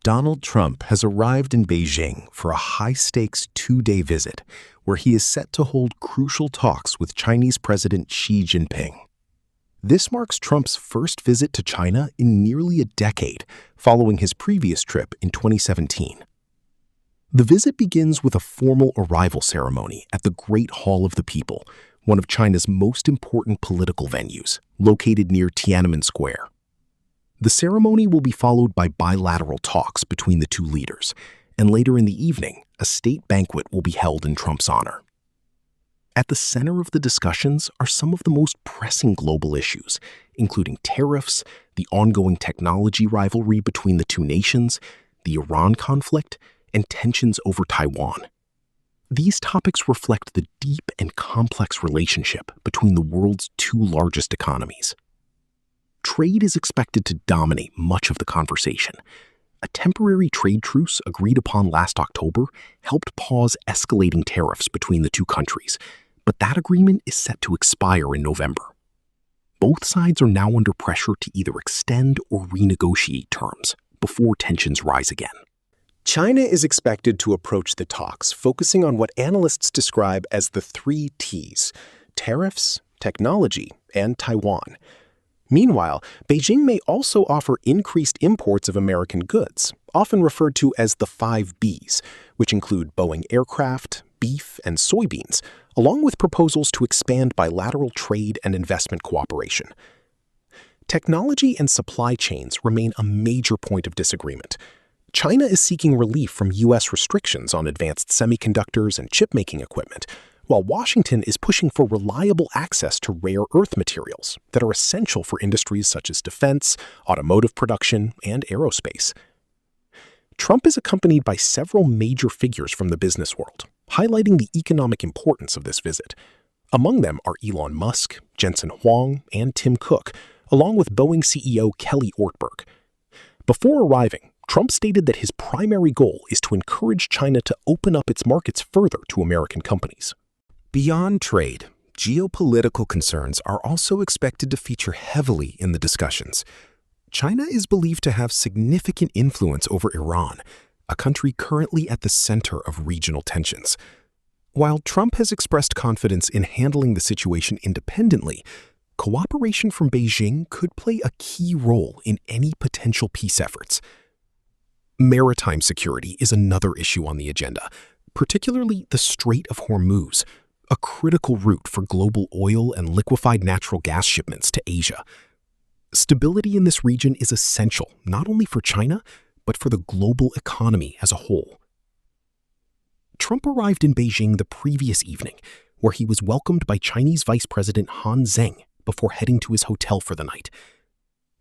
Donald Trump has arrived in Beijing for a high-stakes two-day visit where he is set to hold crucial talks with Chinese President Xi Jinping. This marks Trump's first visit to China in nearly a decade, following his previous trip in 2017. The visit begins with a formal arrival ceremony at the Great Hall of the People, one of China's most important political venues, located near Tiananmen Square. The ceremony will be followed by bilateral talks between the two leaders, and later in the evening, a state banquet will be held in Trump's honor. At the center of the discussions are some of the most pressing global issues, including tariffs, the ongoing technology rivalry between the two nations, the Iran conflict, and tensions over Taiwan. These topics reflect the deep and complex relationship between the world's two largest economies. Trade is expected to dominate much of the conversation. A temporary trade truce agreed upon last October helped pause escalating tariffs between the two countries, but that agreement is set to expire in November. Both sides are now under pressure to either extend or renegotiate terms before tensions rise again. China is expected to approach the talks focusing on what analysts describe as the 3 T's: tariffs, technology, and Taiwan. Meanwhile, Beijing may also offer increased imports of American goods, often referred to as the 5 Bs, which include Boeing aircraft, beef, and soybeans, along with proposals to expand bilateral trade and investment cooperation. Technology and supply chains remain a major point of disagreement. China is seeking relief from U.S. restrictions on advanced semiconductors and chip-making equipment, while Washington is pushing for reliable access to rare earth materials that are essential for industries such as defense, automotive production, and aerospace. Trump is accompanied by several major figures from the business world, highlighting the economic importance of this visit. Among them are Elon Musk, Jensen Huang, and Tim Cook, along with Boeing CEO Kelly Ortberg. Before arriving, Trump stated that his primary goal is to encourage China to open up its markets further to American companies. Beyond trade, geopolitical concerns are also expected to feature heavily in the discussions. China is believed to have significant influence over Iran, a country currently at the center of regional tensions. While Trump has expressed confidence in handling the situation independently, cooperation from Beijing could play a key role in any potential peace efforts. Maritime security is another issue on the agenda, particularly the Strait of Hormuz, a critical route for global oil and liquefied natural gas shipments to Asia. Stability in this region is essential not only for China, but for the global economy as a whole. Trump arrived in Beijing the previous evening, where he was welcomed by Chinese Vice President Han Zheng before heading to his hotel for the night.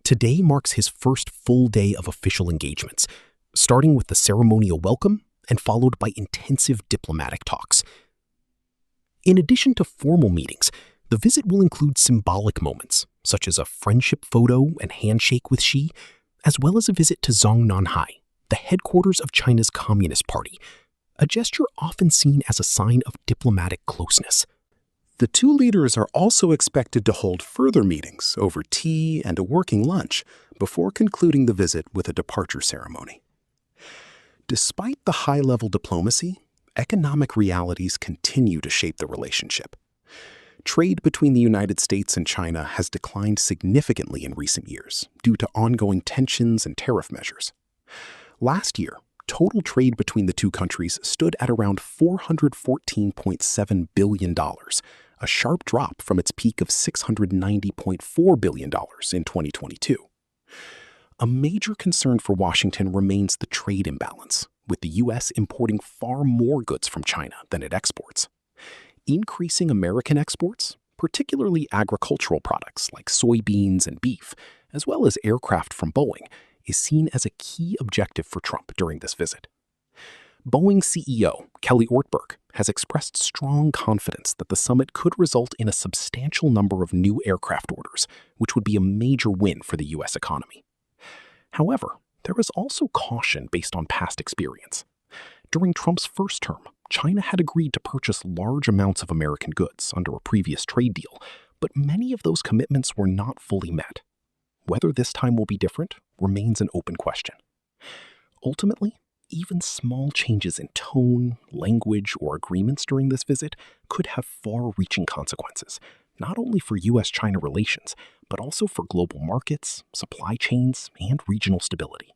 Today marks his first full day of official engagements, starting with the ceremonial welcome and followed by intensive diplomatic talks. In addition to formal meetings, the visit will include symbolic moments, such as a friendship photo and handshake with Xi, as well as a visit to Zhongnanhai, the headquarters of China's Communist Party, a gesture often seen as a sign of diplomatic closeness. The two leaders are also expected to hold further meetings over tea and a working lunch before concluding the visit with a departure ceremony. Despite the high-level diplomacy, economic realities continue to shape the relationship. Trade between the United States and China has declined significantly in recent years due to ongoing tensions and tariff measures. Last year, total trade between the two countries stood at around $414.7 billion, a sharp drop from its peak of $690.4 billion in 2022. A major concern for Washington remains the trade imbalance, with the U.S. importing far more goods from China than it exports. Increasing American exports, particularly agricultural products like soybeans and beef, as well as aircraft from Boeing, is seen as a key objective for Trump during this visit. Boeing CEO Kelly Ortberg has expressed strong confidence that the summit could result in a substantial number of new aircraft orders, which would be a major win for the U.S. economy. However, there is also caution based on past experience. During Trump's first term, China had agreed to purchase large amounts of American goods under a previous trade deal, but many of those commitments were not fully met. Whether this time will be different remains an open question. Ultimately, even small changes in tone, language, or agreements during this visit could have far-reaching consequences, not only for U.S.-China relations, but also for global markets, supply chains, and regional stability.